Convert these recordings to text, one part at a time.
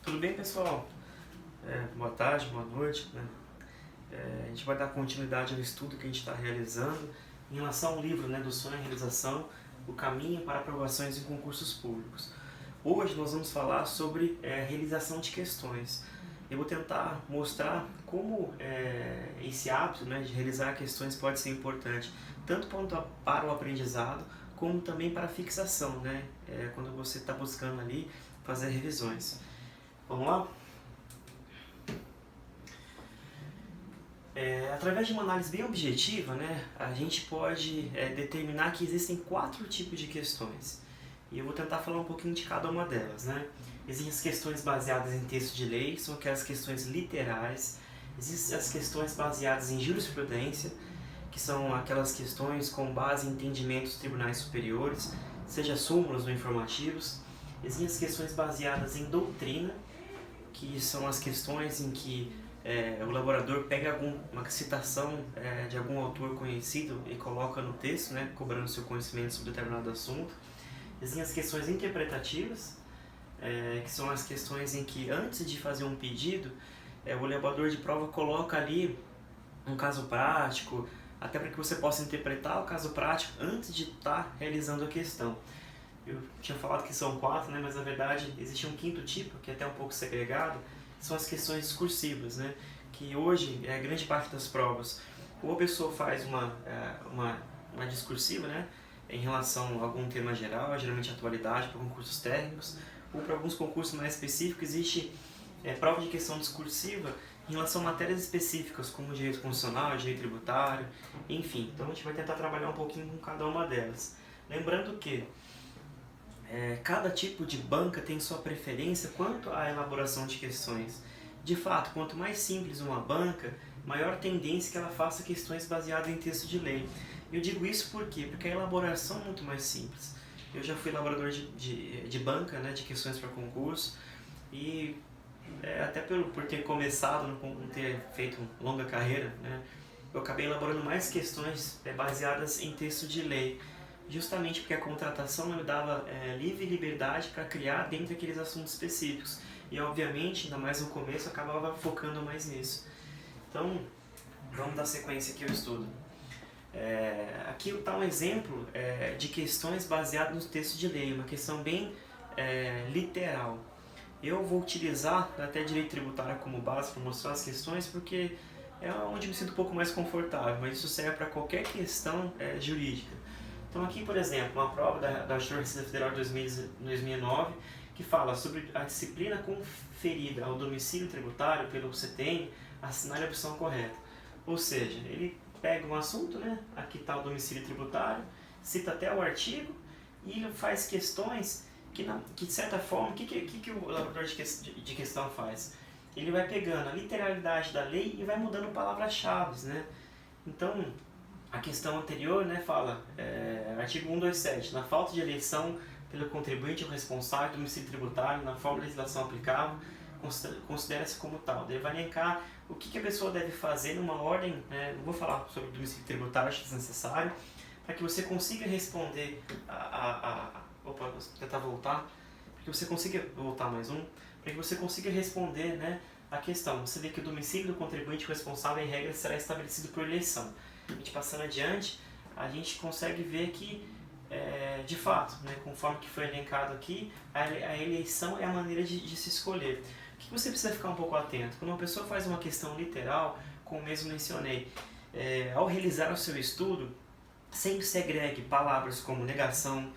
Tudo bem, pessoal? Boa tarde, boa noite, né? A gente vai dar continuidade ao estudo que a gente está realizando em relação ao livro, né, do Sonho e Realização, o caminho para aprovações em concursos públicos. Hoje nós vamos falar sobre realização de questões. Eu vou tentar mostrar como esse hábito, né, de realizar questões pode ser importante, tanto para o aprendizado, como também para a fixação, né, quando você está buscando ali fazer revisões. Vamos lá? Através de uma análise bem objetiva, né, a gente pode determinar que existem 4 tipos de questões. E eu vou tentar falar um pouquinho de cada uma delas. Né? Existem as questões baseadas em texto de lei, são aquelas questões literais. Existem as questões baseadas em jurisprudência, que são aquelas questões com base em entendimentos dos tribunais superiores, seja súmulas ou informativos. Existem as questões baseadas em doutrina, que são as questões em que o elaborador pega uma citação de algum autor conhecido e coloca no texto, né, cobrando seu conhecimento sobre determinado assunto. Existem as questões interpretativas, que são as questões em que antes de fazer um pedido, o elaborador de prova coloca ali um caso prático, até para que você possa interpretar o caso prático antes de estar realizando a questão. Eu tinha falado que são 4, né, mas na verdade existe um 5º tipo, que é até um pouco segregado, que são as questões discursivas, né, que hoje é a grande parte das provas. Ou a pessoa faz uma discursiva, né, em relação a algum tema geral, geralmente atualidade para concursos técnicos, ou para alguns concursos mais específicos existe prova de questão discursiva em relação a matérias específicas, como direito constitucional, direito tributário, enfim. Então a gente vai tentar trabalhar um pouquinho com cada uma delas. Lembrando que cada tipo de banca tem sua preferência quanto à elaboração de questões. De fato, quanto mais simples uma banca, maior tendência que ela faça questões baseadas em texto de lei. Eu digo isso por quê? Porque a elaboração é muito mais simples. Eu já fui elaborador de banca, né, de questões para concurso, e até por ter começado, não ter feito longa carreira, né, eu acabei elaborando mais questões baseadas em texto de lei, justamente porque a contratação me dava livre liberdade para criar dentro daqueles assuntos específicos. E obviamente, ainda mais no começo, eu acabava focando mais nisso. Então, vamos dar sequência aqui ao estudo. Aqui está um exemplo de questões baseadas no texto de lei, uma questão bem literal. Eu vou utilizar até direito tributário como base para mostrar as questões, porque é onde me sinto um pouco mais confortável, mas isso serve para qualquer questão jurídica. Então aqui, por exemplo, uma prova da Justiça Federal de 2009, que fala sobre a disciplina conferida ao domicílio tributário pelo CTN, assinale a opção correta. Ou seja, ele pega um assunto, né? Aqui está o domicílio tributário, cita até o artigo e faz questões que de certa forma, o que o elaborador de questão faz? Ele vai pegando a literalidade da lei e vai mudando palavras-chave, né? Então, a questão anterior, né, fala, artigo 127, na falta de eleição pelo contribuinte ou responsável do domicílio tributário, na forma de legislação aplicável, considera-se como tal. Ele vai elencar o que a pessoa deve fazer numa ordem, não vou falar sobre o domicílio tributário, acho desnecessário, para que você consiga responder opa, vou tentar voltar, para que você consiga voltar mais um, para que você consiga responder, né, a questão. Você vê que o domicílio do contribuinte responsável, em regra, será estabelecido por eleição. A gente passando adiante, a gente consegue ver que, de fato, né, conforme que foi elencado aqui, a eleição é a maneira de se escolher. O que você precisa ficar um pouco atento? Quando uma pessoa faz uma questão literal, como mesmo mencionei, ao realizar o seu estudo, sempre segregue palavras como negação,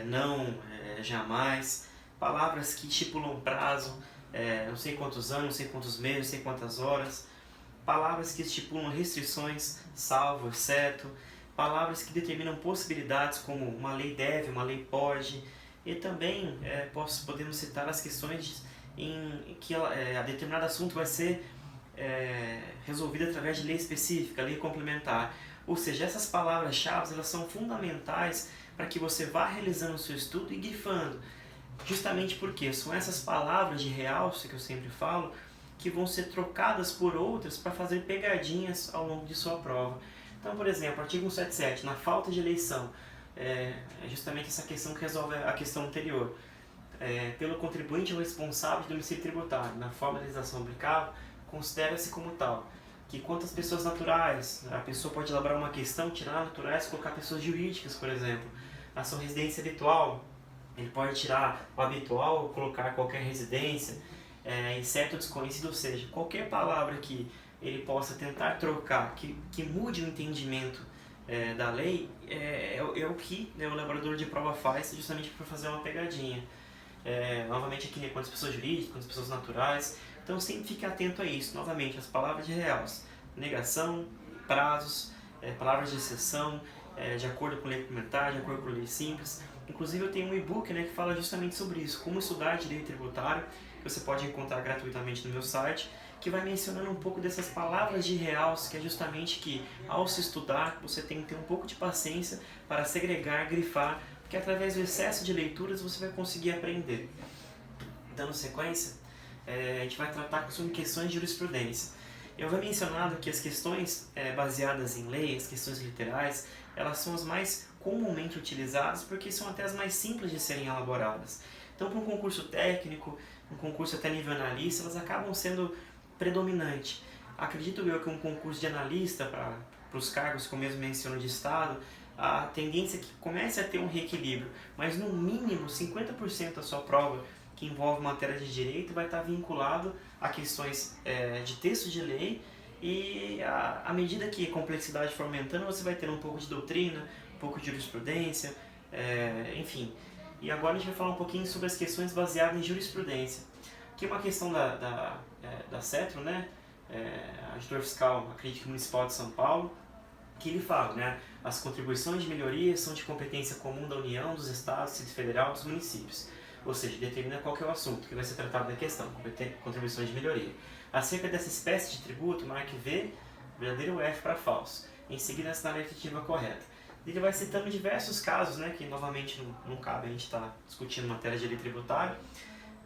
não, jamais, palavras que estipulam prazo, não sei quantos anos, não sei quantos meses, não sei quantas horas, palavras que estipulam restrições, salvo, exceto, palavras que determinam possibilidades como uma lei deve, uma lei pode, e também podemos citar as questões em que a determinado assunto vai ser resolvido através de lei específica, lei complementar. Ou seja, essas palavras-chave elas são fundamentais para que você vá realizando o seu estudo e grifando, justamente porque são essas palavras de realce que eu sempre falo, que vão ser trocadas por outras para fazer pegadinhas ao longo de sua prova. Então, por exemplo, artigo 177, na falta de eleição, é justamente essa questão que resolve a questão anterior. pelo contribuinte ou responsável de domicílio tributário, na forma de legislação aplicável, considera-se como tal. Que quanto às pessoas naturais, a pessoa pode elaborar uma questão, tirar naturais e colocar pessoas jurídicas, por exemplo. A sua residência habitual, ele pode tirar o habitual ou colocar qualquer residência, incerto ou desconhecido, ou seja, qualquer palavra que ele possa tentar trocar, que mude o entendimento da lei, é o que, né, o elaborador de prova faz justamente para fazer uma pegadinha. Novamente aqui, né, quantas pessoas jurídicas, quantas pessoas naturais, então sempre fique atento a isso. Novamente, as palavras de realce, negação, prazos, palavras de exceção, de acordo com lei complementar, de acordo com lei simples. Inclusive eu tenho um e-book, né, que fala justamente sobre isso, como estudar direito tributário, que você pode encontrar gratuitamente no meu site, que vai mencionando um pouco dessas palavras de realce, que é justamente que, ao se estudar, você tem que ter um pouco de paciência para segregar, grifar, porque através do excesso de leituras você vai conseguir aprender. Dando sequência, a gente vai tratar sobre questões de jurisprudência. Eu havia mencionado que as questões baseadas em lei, as questões literais, elas são as mais comumente utilizadas porque são até as mais simples de serem elaboradas. Então, para um concurso técnico, um concurso até nível analista, elas acabam sendo predominante. Acredito eu que um concurso de analista para os cargos que eu mesmo menciono de Estado, a tendência é que comece a ter um reequilíbrio, mas no mínimo 50% da sua prova que envolve matéria de direito vai estar vinculado a questões de texto de lei e à medida que a complexidade for aumentando, você vai ter um pouco de doutrina, um pouco de jurisprudência, enfim. E agora a gente vai falar um pouquinho sobre as questões baseadas em jurisprudência. Aqui é uma questão da CETRO, né? Auditor Fiscal, acredito que Municipal de São Paulo, que ele fala, né? As contribuições de melhoria são de competência comum da União, dos Estados, Distrito Federal e dos municípios. Ou seja, determina qual que é o assunto que vai ser tratado da questão, contribuições de melhoria. Acerca dessa espécie de tributo, marque V, verdadeiro ou F para falso. Em seguida, assinar a legislativa correta. Ele vai citando diversos casos, né, que novamente não cabe a gente estar discutindo matéria de lei tributária,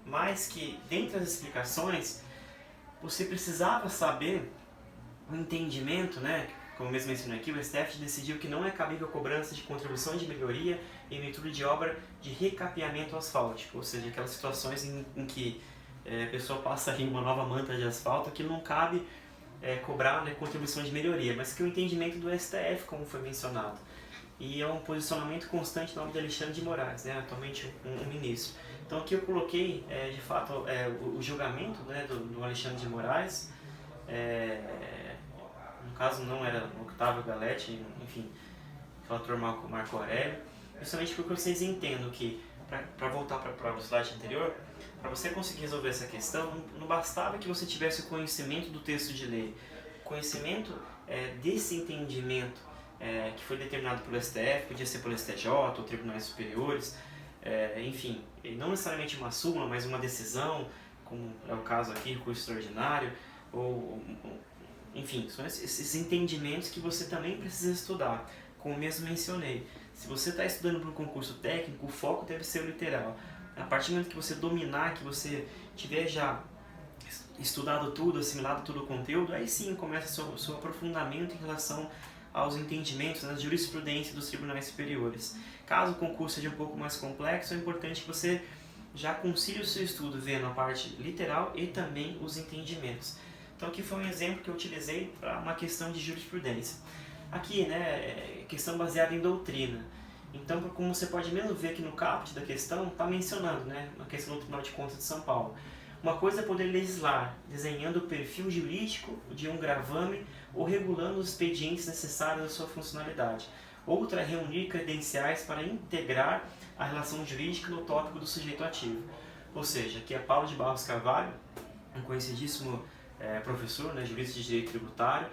mas que, dentre as explicações, você precisava saber o entendimento, né, como mesmo mencionei aqui, o STF decidiu que não é cabível a cobrança de contribuição de melhoria em virtude de obra de recapeamento asfáltico, ou seja, aquelas situações em que a pessoa passa ali uma nova manta de asfalto, que não cabe cobrar, né, contribuição de melhoria, mas que o entendimento do STF, como foi mencionado. E é um posicionamento constante no nome de Alexandre de Moraes, né, atualmente um ministro. Então aqui eu coloquei, de fato, o julgamento, né, do Alexandre de Moraes, no caso não era Octávio Galetti, enfim, relator Marco Aurélio, justamente porque vocês entendam que, para voltar para o slide anterior, para você conseguir resolver essa questão, não bastava que você tivesse o conhecimento do texto de lei, o conhecimento desse entendimento que foi determinado pelo STF, podia ser pelo STJ ou tribunais superiores, enfim, não necessariamente uma súmula, mas uma decisão, como é o caso aqui, recurso extraordinário, enfim, são esses entendimentos que você também precisa estudar, como mesmo mencionei. Se você está estudando para um concurso técnico, o foco deve ser o literal. A partir do momento que você dominar, que você tiver já estudado tudo, assimilado todo o conteúdo, aí sim começa o seu aprofundamento em relação aos entendimentos, na jurisprudência dos tribunais superiores. Caso o concurso seja um pouco mais complexo, é importante que você já concilie o seu estudo vendo a parte literal e também os entendimentos. Então aqui foi um exemplo que eu utilizei para uma questão de jurisprudência. Aqui, né, questão baseada em doutrina. Então, como você pode mesmo ver que no caput da questão, está mencionando, né, a questão do Tribunal de Contas de São Paulo. Uma coisa é poder legislar, desenhando o perfil jurídico de um gravame ou regulando os expedientes necessários à sua funcionalidade. Outra é reunir credenciais para integrar a relação jurídica no tópico do sujeito ativo. Ou seja, aqui é Paulo de Barros Carvalho, um conhecidíssimo professor, né, jurista de direito tributário,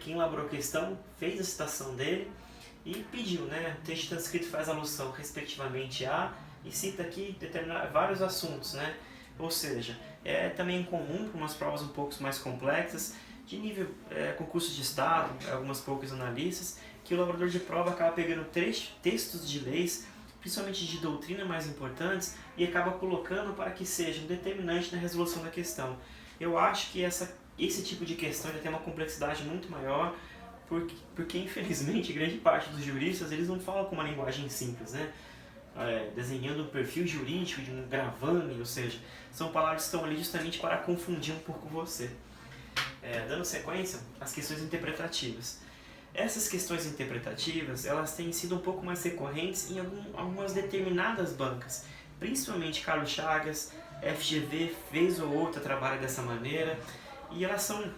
quem elaborou a questão, fez a citação dele e pediu, né, o texto transcrito faz alusão respectivamente a, e cita aqui vários assuntos, né, ou seja, é também comum para umas provas um pouco mais complexas, de nível concurso de Estado, algumas poucas analistas, que o elaborador de prova acaba pegando textos de leis, principalmente de doutrina mais importantes, e acaba colocando para que seja um determinante na resolução da questão. Eu acho que esse tipo de questão tem uma complexidade muito maior, porque infelizmente grande parte dos juristas eles não falam com uma linguagem simples, né? desenhando um perfil jurídico de um gravame, ou seja, são palavras que estão ali justamente para confundir um pouco você. Dando sequência, as questões interpretativas. Essas questões interpretativas, elas têm sido um pouco mais recorrentes em algumas determinadas bancas, principalmente Carlos Chagas, FGV, vez ou outra trabalha dessa maneira, e elas são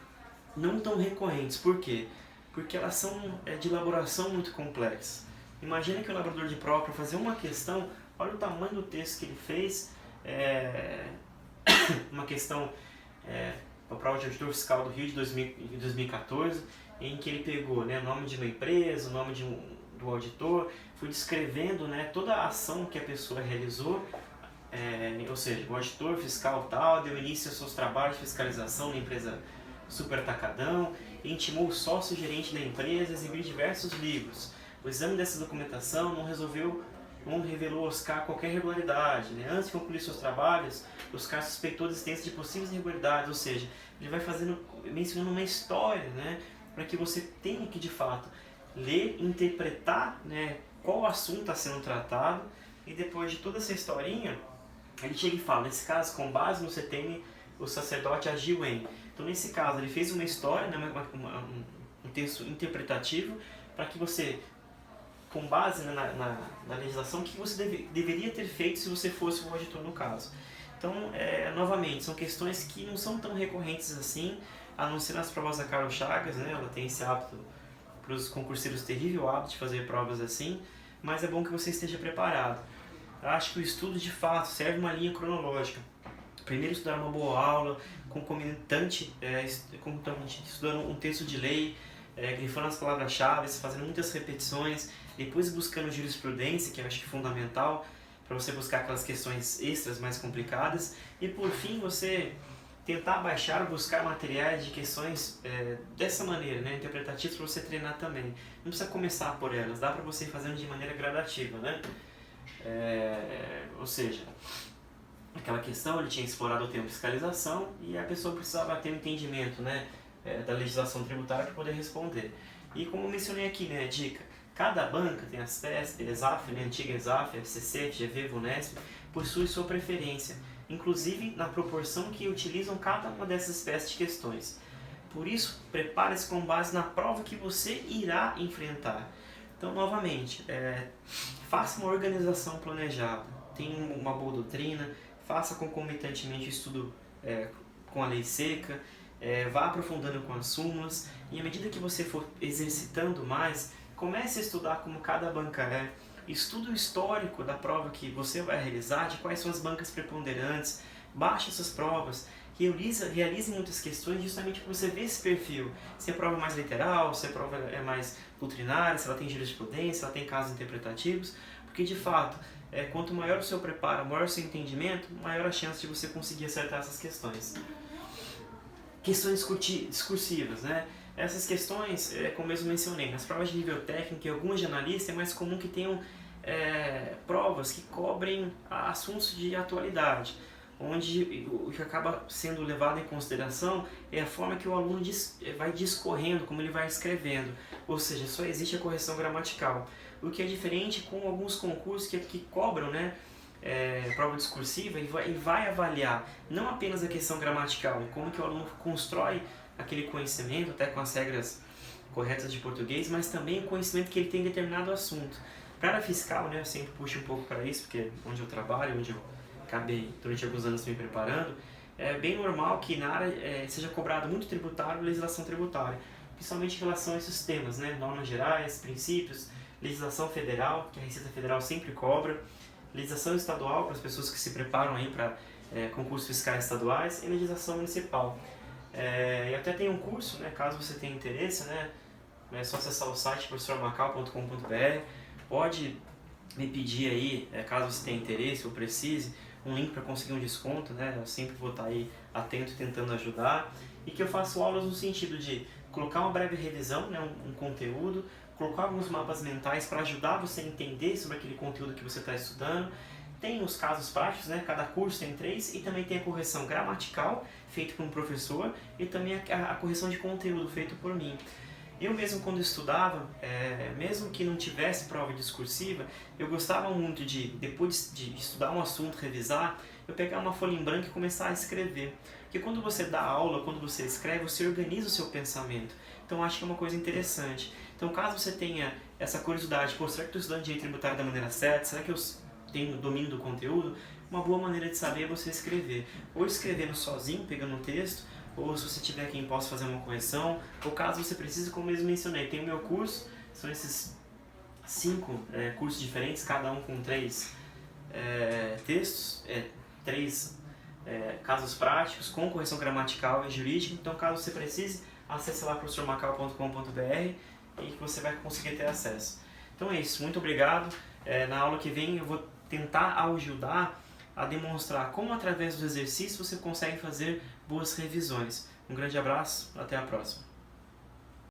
não tão recorrentes. Por quê? Porque elas são de elaboração muito complexa. Imagina que o elaborador de prova, para fazer uma questão, olha o tamanho do texto que ele fez, uma questão para a prova de auditor fiscal do Rio de 2014, em que ele pegou, né, o nome de uma empresa, o nome do auditor, foi descrevendo, né, toda a ação que a pessoa realizou, ou seja, o auditor fiscal tal deu início aos seus trabalhos de fiscalização na empresa Super Atacadão, e intimou o sócio-gerente da empresa a exibir diversos livros. O exame dessa documentação não revelou Oscar qualquer irregularidade. Né? Antes de concluir seus trabalhos, Oscar suspeitou a existência de possíveis irregularidades, ou seja, ele vai mencionando uma história, né, para que você tenha que, de fato, ler, interpretar, né, qual assunto está sendo tratado, e depois de toda essa historinha, ele chega e fala, nesse caso, com base no CTM, o sacerdote agiu em. Então, nesse caso, ele fez uma história, né, um texto interpretativo, para que você, com base na legislação, o que você deveria ter feito se você fosse o auditor no caso. Então, novamente, são questões que não são tão recorrentes assim, a não ser nas provas da Carlos Chagas, né? Ela tem esse hábito, para os concurseiros, terrível hábito de fazer provas assim, mas é bom que você esteja preparado. Eu acho que o estudo, de fato, serve uma linha cronológica. Primeiro estudar uma boa aula, concomitante, estudando um texto de lei, grifando as palavras-chave, fazendo muitas repetições, depois buscando jurisprudência, que eu acho que é fundamental, para você buscar aquelas questões extras mais complicadas, e por fim você tentar baixar ou buscar materiais de questões dessa maneira, né, interpretativos, para você treinar também. Não precisa começar por elas, dá para você ir fazendo de maneira gradativa, né? Ou seja, aquela questão, ele tinha explorado o tema fiscalização e a pessoa precisava ter um entendimento, né, da legislação tributária para poder responder. E como eu mencionei aqui, né, dica, cada banca tem as TESP, ESAF, né, antiga ESAF, FCC, FGV, VUNESP, possui sua preferência, inclusive na proporção que utilizam cada uma dessas espécies de questões. Por isso, prepare-se com base na prova que você irá enfrentar. Então, novamente, faça uma organização planejada, tenha uma boa doutrina, faça concomitantemente o estudo com a lei seca, vá aprofundando com as súmulas, e à medida que você for exercitando mais, comece a estudar como cada banca é, estude o histórico da prova que você vai realizar, de quais são as bancas preponderantes, baixe essas provas, realize muitas questões justamente para você ver esse perfil, se a prova é mais literal, se a prova é mais doutrinária, se ela tem jurisprudência, se ela tem casos interpretativos, porque de fato, quanto maior o seu preparo, maior o seu entendimento, maior a chance de você conseguir acertar essas questões. Questões discursivas, né? Essas questões, como eu mencionei, nas provas de nível técnico e algumas de analista, é mais comum que tenham provas que cobrem assuntos de atualidade, onde o que acaba sendo levado em consideração é a forma que o aluno vai discorrendo, como ele vai escrevendo, ou seja, só existe a correção gramatical, o que é diferente com alguns concursos que cobram, né, prova discursiva e vai avaliar não apenas a questão gramatical, como que o aluno constrói aquele conhecimento, até com as regras corretas de português, mas também o conhecimento que ele tem em determinado assunto. Para a área fiscal, né, eu sempre puxo um pouco para isso, porque é onde eu trabalho, onde eu acabei durante alguns anos me preparando, é bem normal que na área seja cobrado muito tributário e legislação tributária, principalmente em relação a esses temas, né, normas gerais, princípios, legislação federal, que a Receita Federal sempre cobra, legislação estadual para as pessoas que se preparam aí para concursos fiscais estaduais, e legislação municipal. E até tem um curso, né, caso você tenha interesse, né, é só acessar o site professormacau.com.br, pode me pedir aí, caso você tenha interesse ou precise, um link para conseguir um desconto, né, eu sempre vou estar aí atento tentando ajudar, e que eu faço aulas no sentido de colocar uma breve revisão, né, um conteúdo, colocar alguns mapas mentais para ajudar você a entender sobre aquele conteúdo que você está estudando. Tem os casos práticos, né? Cada curso tem 3, e também tem a correção gramatical, feita por um professor, e também a correção de conteúdo, feito por mim. Eu mesmo quando estudava, mesmo que não tivesse prova discursiva, eu gostava muito de, depois de estudar um assunto, revisar, eu pegar uma folha em branco e começar a escrever. Porque quando você dá aula, quando você escreve, você organiza o seu pensamento. Então acho que é uma coisa interessante. Então caso você tenha essa curiosidade, pô, será que eu estou estudando direito tributário da maneira certa? Será que eu tenho domínio do conteúdo? Uma boa maneira de saber é você escrever. Ou escrevendo sozinho, pegando o texto, ou se você tiver quem possa fazer uma correção, ou caso você precise, como eu mesmo mencionei, tem o meu curso, são esses 5 cursos diferentes, cada um com 3 textos, 3 casos práticos, com correção gramatical e jurídica. Então caso você precise, acesse lá professormacau.com.br e que você vai conseguir ter acesso. Então é isso, muito obrigado. Na aula que vem eu vou tentar ajudar a demonstrar como através do exercício você consegue fazer boas revisões. Um grande abraço, até a próxima.